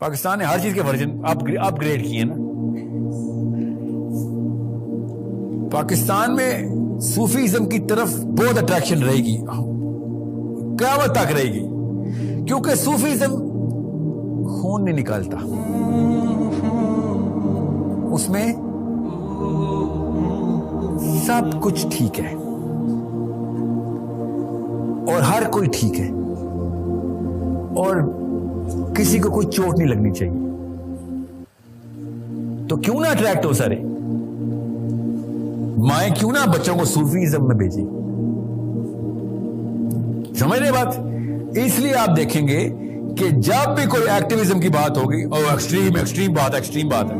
پاکستان نے ہر چیز کے ورژن اپ گریڈ کیے نا. پاکستان میں صوفیزم کی طرف بہت اٹریکشن رہے گی, قیامت تک رہے گی, کیونکہ صوفیزم خون نہیں نکالتا, اس میں سب کچھ ٹھیک ہے اور ہر کوئی ٹھیک ہے اور کسی کو کوئی چوٹ نہیں لگنی چاہیے. تو کیوں نہ اٹریکٹ ہو سارے مائیں, کیوں نہ بچوں کو صوفیزم میں بھیجیں. سمجھ رہے بات؟ اس لیے آپ دیکھیں گے کہ جب بھی کوئی ایکٹیویزم کی بات ہوگی اور ایکسٹریم بات ہے.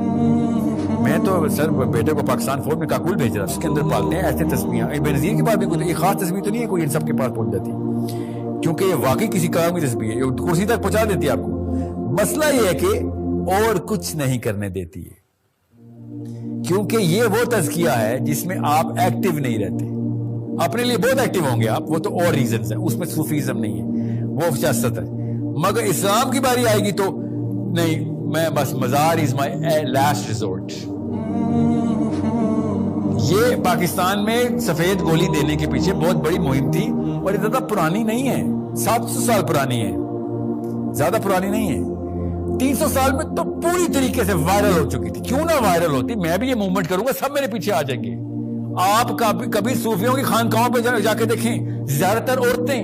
میں تو سر بیٹے کو پاکستان فوج میں کاکول بھیج رہا, اس کے اندر پالتے ہیں ایسے تصویریں. بے نظیر کی بات بھی کوئی خاص تصویر تو نہیں ہے کوئی ان سب کے پاس پہنچ جاتی, کیونکہ یہ واقعی کسی کام کی تصویر ہے, کرسی تک پہنچا دیتی ہے آپ کو. مسئلہ یہ ہے کہ اور کچھ نہیں کرنے دیتی ہے, کیونکہ یہ وہ تزکیہ ہے جس میں آپ ایکٹیو نہیں رہتے. اپنے لیے بہت ایکٹیو ہوں گے آپ, وہ تو اور ریزنز ہیں, اس میں صوفیزم نہیں ہے, وہ سیاست ہے. مگر اسلام کی باری آئے گی تو نہیں, میں بس مزار از مائی لاسٹ ریزورٹ. یہ پاکستان میں سفید گولی دینے کے پیچھے بہت بڑی مہم تھی, اور یہ زیادہ پرانی نہیں ہے, 700 سال پرانی ہے, زیادہ پرانی نہیں ہے. 300 سال میں تو پوری طریقے سے وائرل ہو چکی تھی. کیوں نہ وائرل ہوتی, میں بھی یہ موومنٹ کروں گا, سب میرے پیچھے آ جائیں گے. آپ کبھی صوفیوں کی خانقاہوں پہ جا کے دیکھیں, زیادہ تر عورتیں,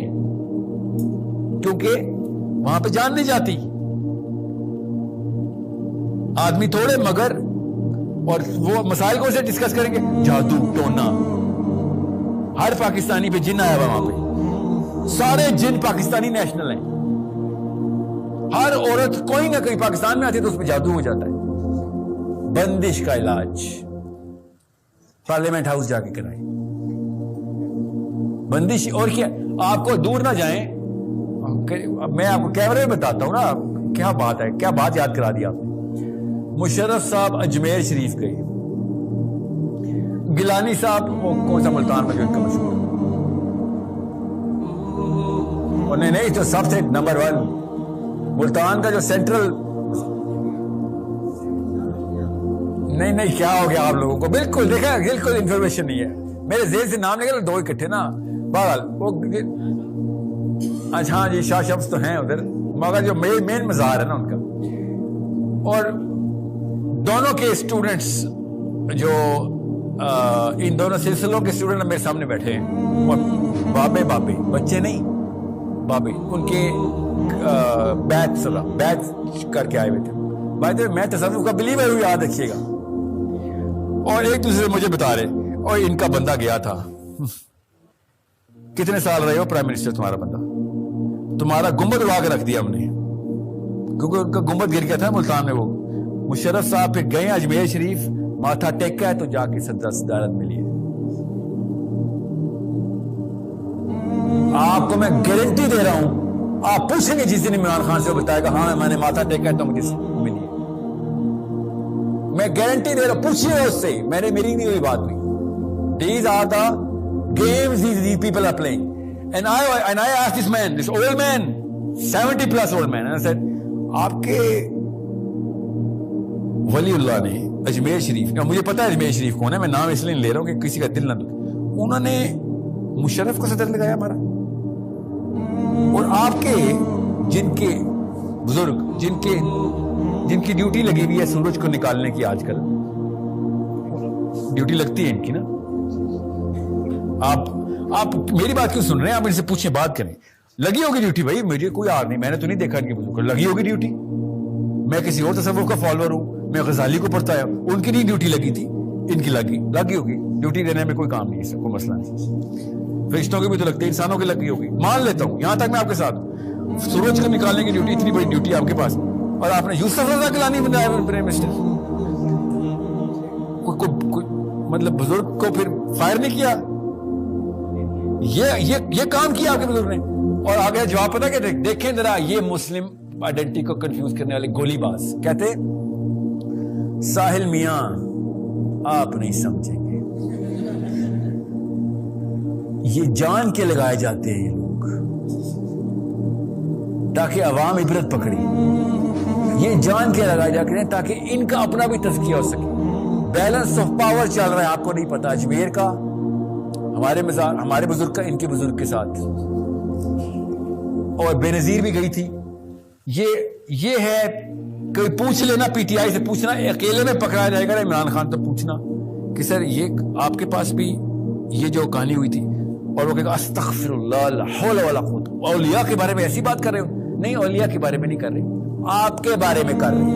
کیونکہ وہاں پہ جان نہیں جاتی, آدمی تھوڑے مگر, اور وہ مسائل کو سے ڈسکس کریں گے. جادو ٹونا, ہر پاکستانی پہ جن آیا ہوا وہاں پہ, سارے جن پاکستانی نیشنل ہیں. ہر عورت کوئی نہ کوئی پاکستان میں آتی ہے تو اس پہ جادو ہو جاتا ہے. بندش کا علاج پارلیمنٹ ہاؤس جا کے کرائیں, بندش. اور کیا, آپ کو دور نہ جائیں, میں آپ کو کیمرے میں بتاتا ہوں نا, کیا بات ہے, کیا بات یاد کرا دی آپ نے. مشرف صاحب اجمیر شریف گئے, گیلانی صاحب کون سا ملتان میں جو ان کا مشہور ہے, اور نہیں تو سب سے نمبر 1 ملتان کا جو سینٹرل, نہیں کیا ہو گیا آپ لوگوں کو, بالکل دیکھا, بالکل انفارمیشن نہیں ہے میرے ذہن سے. نام نکل 2 اکٹھے نا, بہرحال وہ اچھا جی شاہ شمس تو ہیں ادھر, مگر جو مین مزار ہے نا ان کا. اور دونوں کے اسٹوڈنٹس جو ان دونوں سلسلوں کے اسٹوڈنٹ میرے سامنے بیٹھے ہیں, اور بابے بچے نہیں, بابے ان کے بیچ کر کے آئے ہوئے تھے. بھائی میں تصوف کا بلیور ہوں, یاد رکھیے گا. اور ایک دوسرے مجھے بتا رہے, اور ان کا بندہ گیا تھا. کتنے سال رہے ہو پرائم منسٹر تمہارا بندہ, تمہارا گنبد اڑا کے رکھ دیا ہم نے, کیونکہ ان کا گنبد گر گیا تھا ملتان میں. وہ مشرف صاحب پھر گئے اجمیر شریف, ماتھا ٹیکا ہے تو جا کے صدارت ملی ہے. آپ کو میں گارنٹی دے رہا ہوں, آپ پوچھیں گے جس دن عمران خان سے وہ بتائے گا ہاں میں نے ماتھا ٹیکا ہے تو مجھے ملی ہے. میں گارنٹی دے رہا ہوں, پوچھیے اس سے, میری نہیں ہوئی بات نہیں. These are the games these people are playing. And I asked this man, this old man, 70 plus old man, and I said, آپ کے ولی اللہ نے اجمیر شریف, مجھے پتا ہے اجمیر شریف کون ہے, میں نام اس لیے لے رہا ہوں کہ کسی کا دل نہ دکھے, انہوں نے مشرف کو صدر لگایا ہمارا. اور آپ کے جن کے بزرگ جن کی ڈیوٹی لگی ہوئی ہے سورج کو نکالنے کی, آج کل ڈیوٹی لگتی ہے ان کی نا, آپ میری بات کیوں سن رہے ہیں, آپ ان سے پوچھیں, بات کریں. لگی ہوگی ڈیوٹی بھائی, مجھے کوئی آر نہیں, میں نے تو نہیں دیکھا ان کے بزرگ کو, لگی ہوگی ڈیوٹی. میں کسی اور تصوف کا فالوور ہوں, میں غزالی کو پڑھتا ہے, ان کی نہیں ڈیوٹی لگی تھی, ان کی لگی ہوگی. ڈیوٹی دینے میں کوئی کام نہیں ہے, کوئی مسئلہ نہیں. فرشتوں کی بھی تو لگتی ہے, انسانوں کی لگی ہوگی, مان لیتا ہوں, یہاں تک میں آپ کے ساتھ. سورج کو نکالنے کی ڈیوٹی, اتنی بڑی ڈیوٹی آپ کے پاس, اور آپ نے یوسف رضا گیلانی بنایا پرائم منسٹر. مطلب بزرگ کو پھر فائر نہیں کیا, یہ کام کیا آپ کے بزرگ نے. اور آگے جواب پتا کہ دیکھیں ذرا, یہ مسلم آئیڈینٹی کو کنفیوز کرنے والے گولی باز کہتے, ساحل میاں آپ نہیں سمجھیں گے, یہ جان کے لگائے جاتے ہیں یہ لوگ تاکہ عوام عبرت پکڑی. یہ جان کے لگائے جا کریں تاکہ ان کا اپنا بھی تزکیہ ہو سکے. بیلنس آف پاور چل رہا ہے, آپ کو نہیں پتا. اجمیر کا ہمارے بزرگ کا ان کے بزرگ کے ساتھ, اور بے نظیر بھی گئی تھی. یہ ہے کوئی پوچھ لینا, پی ٹی آئی سے پوچھنا, اکیلے میں پکڑا جائے گا عمران خان تو پوچھنا کہ سر یہ آپ کے پاس بھی یہ جو کہانی ہوئی تھی, اور وہ کہے گا استغفر اللہ لا حول ولا قوت. اولیاء کے بارے میں ایسی بات کر رہے ہو؟ نہیں, اولیاء کے بارے میں نہیں کر رہے, آپ کے بارے میں کر رہے.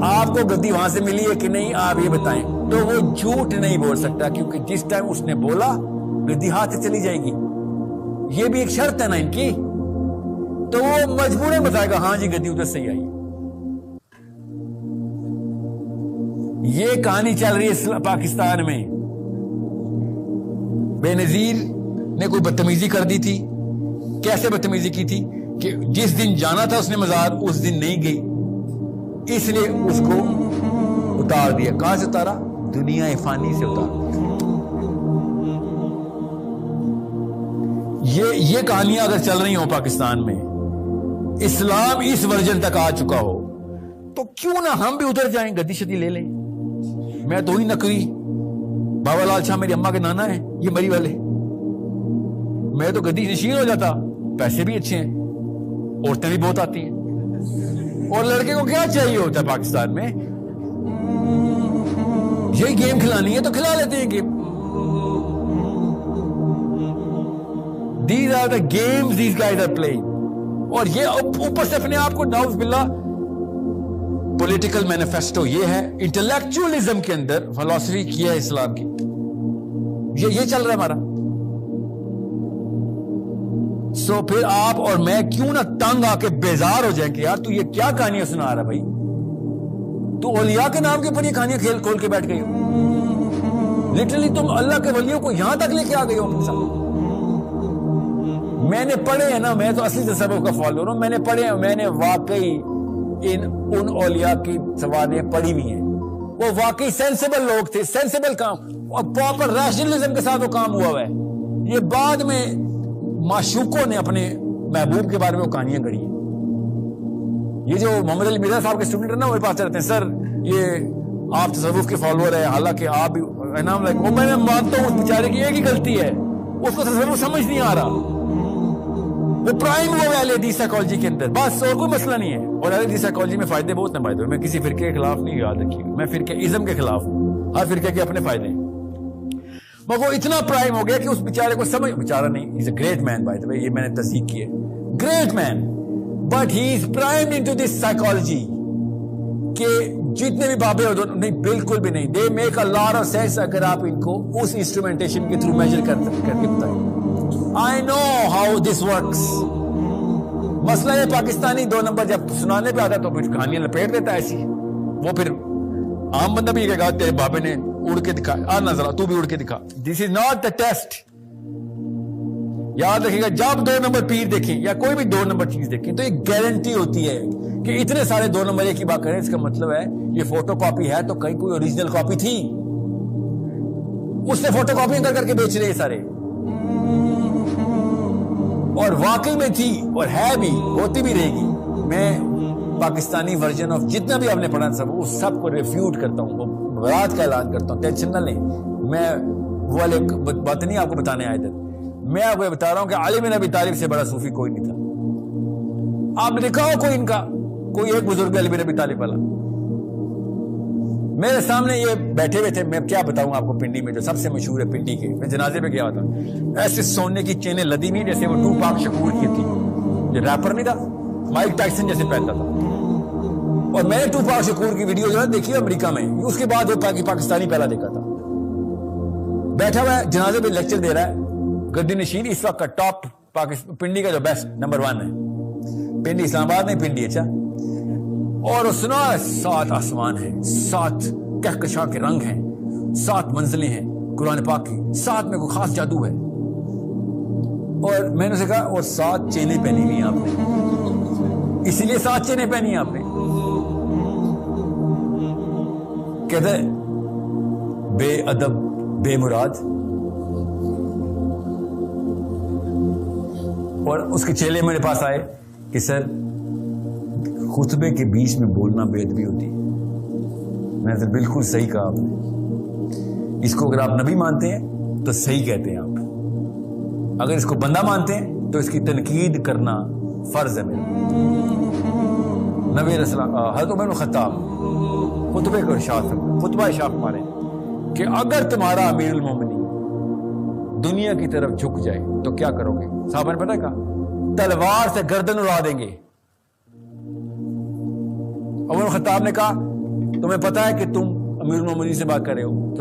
آپ کو گدی وہاں سے ملی ہے کہ نہیں, آپ یہ بتائیں. تو وہ جھوٹ نہیں بول سکتا, کیونکہ جس ٹائم اس نے بولا گدی ہاتھ سے چلی جائے گی. یہ بھی ایک شرط ہے نا ان کی, تو وہ مجبوراً بتائے گا ہاں جی گدی ادھر صحیح آئی. یہ کہانی چل رہی ہے پاکستان میں. بے نظیر نے کوئی بدتمیزی کر دی تھی. کیسے بدتمیزی کی تھی کہ جس دن جانا تھا اس نے مزار, اس دن نہیں گئی, اس لیے اس کو اتار دیا. کہاں سے اتارا؟ دنیا فانی سے اتارا. یہ کہانیاں اگر چل رہی ہوں پاکستان میں, اسلام اس ورژن تک آ چکا ہو, تو کیوں نہ ہم بھی ادھر جائیں, گدی شدی لے لیں. میں تو ہی نقوی, بابا لال شاہ میری اماں کے نانا ہے, یہ مری والے. میں تو گدی نشین ہو جاتا, پیسے بھی اچھے ہیں, عورتیں بھی بہت آتی ہیں. اور لڑکے کو کیا چاہیے ہوتا ہے پاکستان میں؟ یہی گیم کھلانی ہے تو کھلا لیتے ہیں game. These are the games these guys are playing. اور یہ اوپر سے اپنے آپ کو نعوذ باللہ پولیٹیکل مینیفیسٹو, یہ ہے انٹلیکچوئلزم کے اندر فلسفی کیا ہے اسلام کی. یہ چل رہا ہے ہمارا. سو پھر آپ اور میں کیوں نہ تنگ آ کے بیزار ہو جائیں کہ یار تو یہ کیا کہانیاں سنا رہا بھائی, تو اولیاء کے نام کے اوپر یہ کہانیاں کھیل کھول کے بیٹھ گئی ہو. لٹرلی تم اللہ کے ولیوں کو یہاں تک لے کے آ گئی ہو اپنے سامنے. میں نے پڑھے ہیں نا, میں تو اصلی تصوف کا فالوور ہوں, میں نے پڑھے ہیں, میں نے واقعی ان اولیاء کی سوانحیں پڑھی ہوئی ہیں. وہ واقعی سینسیبل لوگ تھے, سینسیبل کام, اور پراپر ریشنلزم کے ساتھ وہ کام ہوا ہے. یہ بعد میں معشوقوں نے اپنے محبوب کے بارے میں وہ کہانیاں گڑھی ہیں. یہ جو محمد علی مرزا صاحب کے اسٹوڈنٹ ہیں نا, وہ پاس رہتے ہیں سر یہ آپ تصوف کے فالوور ہے, حالانکہ آپ بھی انعام لائک. وہ میں نے مانتا ہوں اس بیچارے کی ایک ہی غلطی ہے, اس کو تصوف سمجھ نہیں آ رہا. وہ پرائم ہوا ہے اہل حدیث سائیکالوجی کے اندر, بس اور کوئی مسئلہ نہیں ہے. اور اہل حدیث سائیکالوجی میں فائدے بہت ہیں. میں کسی فرقے کے خلاف نہیں, یاد رکھیے, میں فرقے ازم کے خلاف ہوں. ہر فرقے کے اپنے فائدے ہیں. مگر وہ اتنا پرائم ہو گیا کہ اس بیچارے کو سمجھ, بیچارہ نہیں, ہی از a great mean by the وے, یہ میں نے تصدیق کی ہے, great man, but he is primed into this psychology کہ جتنے بھی بابے ہو نہیں, بالکل بھی نہیں. They make a lot of sense اگر آپ ان کو اس انسٹرومنٹیشن کے تھرو میجر کر کے بتائیں. I know how this works. مسئلہ یہ پاکستانی 2 نمبر جب سنانے پہ آتا ہے تو پھر کہانیاں لپیٹ دیتا ہے ایسی. وہ پھر عام بندہ بھی یہ کہے گا تیرے بابے نے اڑ کے دکھا, آ نظر تو بھی اڑ کے دکھا. دس از ناٹ دا ٹیسٹ. یاد رکھیے گا, جب 2 نمبر پیر دیکھیں یا کوئی بھی 2 نمبر چیز دیکھیں تو ایک گارنٹی ہوتی ہے کہ اتنے سارے 2 نمبر ایک ہی بات کریں, اس کا مطلب ہے یہ فوٹو کاپی ہے تو کہیں کوئی اوریجنل کاپی تھی, اس نے فوٹو کاپی کر کے بیچ رہے سارے, اور واقعی میں تھی اور ہے بھی, ہوتی بھی رہے گی. میں پاکستانی ورژن آف جتنا بھی آپ نے پڑھا سب کو ریفیوٹ کرتا ہوں, وہ برات کا اعلان کرتا ہوں. ٹینشن نہ لیں, میں وہ والے بات نہیں آپ کو بتانے آئے تھے. میں آپ کو یہ بتا رہا ہوں کہ علی بن ابی طالب سے بڑا صوفی کوئی نہیں تھا. آپ نے دیکھا ہو کوئی ان کا کوئی ایک بزرگ علی بن ابی طالب والا؟ میرے سامنے یہ بیٹھے ہوئے تھے. میں کیا بتاؤں آپ کو, پنڈی میں جو سب سے مشہور ہے پنڈی کے, میں جنازے پہ گیا تھا, ایسے سونے کی چینیں لدی ہوئی جیسے وہ ٹوپاک شکور کی تھی. یہ ریپر نہیں تھا, مائک ٹائسن جیسے پہنتا تھا. اور میں نے ٹوپاک شکور کی ویڈیو جو ہے دیکھی امریکہ میں, اس کے بعد وہ پاکستانی پہلا دیکھا تھا. بیٹھا ہوا ہے جنازے پہ لیکچر دے رہا ہے, گدی نشین اس وقت کا ٹاپ پنڈی کا جو بیسٹ نمبر 1 ہے. پنڈی اسلام آباد نہیں, پنڈی. اچھا, اور سنا 7 آسمان ہیں, 7 کہکشاں کے رنگ ہیں, 7 منزلیں ہیں قرآن پاک کی, 7 میں کوئی خاص جادو ہے. اور میں نے اسے کہا اور 7 چینیں پہنی ہوئی ہیں آپ نے, اسی لیے 7 چینیں پہنی ہیں آپ نے. کہتے بے ادب بے مراد. اور اس کے چیلے میرے پاس آئے کہ سر خطبے کے بیچ میں بولنا بے ادبی ہوتی ہے. میں نے بالکل صحیح کہا آپ نے. اس کو اگر آپ نبی مانتے ہیں تو صحیح کہتے ہیں آپ. اگر اس کو بندہ مانتے ہیں تو اس کی تنقید کرنا فرض ہے میرا. نبی رسول حضرت عمر بن خطاب خطبے کو خطبہ ارشاد مارے کہ اگر تمہارا امیر المومنین دنیا کی طرف جھک جائے تو کیا کرو گے؟ صحابہ نے پتہ کہا تلوار سے گردن اڑا دیں گے. عمر بن خطاب نے کہا تمہیں پتہ ہے کہ تم امیر المومنین سے بات کر رہے ہو؟